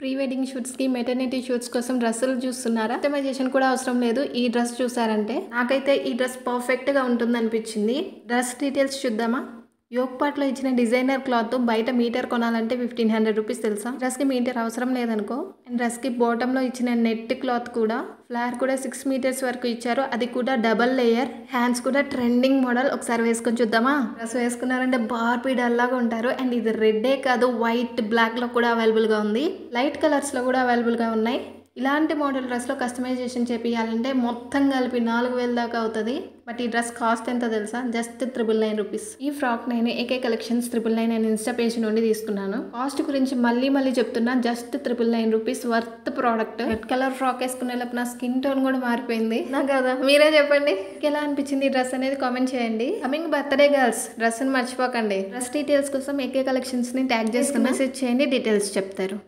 Pre wedding షూట్స్కి maternity shoots కోసం డ్రెస్సులు చూస్తున్నారా? కస్టమైజేషన్ కూడా అవసరం లేదు. ఈ డ్రెస్ చూసారంటే నాకైతే ఈ డ్రెస్ పర్ఫెక్ట్గా ఉంటుంది అనిపించింది. డ్రెస్ డీటెయిల్స్ చూద్దామా? యోగ్ పార్ట్లో ఇచ్చిన డిజైనర్ క్లాత్ బయట మీటర్ కొనాలంటే 1500 రూపీస్ తెలుసా? డ్రెస్కి మీటర్ అవసరం లేదనుకో. అండ్ డ్రెస్కి బాటంలో ఇచ్చిన నెట్ క్లాత్ కూడా ఫ్లార్ కూడా 6 మీటర్స్ వరకు ఇచ్చారు. అది కూడా డబల్ లేయర్. హ్యాండ్స్ కూడా ట్రెండింగ్ మోడల్. ఒకసారి వేసుకొని చూద్దామా? డ్రెస్ వేసుకున్నారంటే బార్బీ డల్ లాగా ఉంటారు. అండ్ ఇది రెడ్డే కాదు, వైట్ బ్లాక్లో కూడా అవైలబుల్గా ఉంది. లైట్ కలర్స్లో కూడా అవైలబుల్గా ఉన్నాయి. ఇలాంటి మోడల్ డ్రెస్లో కస్టమైజేషన్ చేపియాలంటే మొత్తం కలిపి 4000 దాకా అవుతుంది. బట్ ఈ డ్రెస్ కాస్ట్ ఎంత తెలుసా? Just 999 rupees. ఈ ఫ్రాక్ నేను ఏకే కలెక్షన్స్ 999 అని ఇన్స్టా పేజ్ నుండి తీసుకున్నాను. కాస్ట్ గురించి మళ్ళీ చెప్తున్నా, just 999 rupees worth product. Red colour frock వేసుకునే లోపు నా స్కిన్ టోన్ కూడా మారిపోయింది. నా కదా, మీరే చెప్పండి ఎలా అనిపించింది ఈ డ్రెస్ అనేది కామెంట్ చేయండి. కమింగ్ బర్త్డే గర్ల్స్, డ్రెస్ ని మర్చిపోకండి. డ్రెస్ డీటెయిల్స్ కోసం ఏకే కలెక్షన్స్ ని ట్యాగ్ చేసుకుని మెసేజ్ చేయండి, డీటెయిల్స్ చెప్తారు.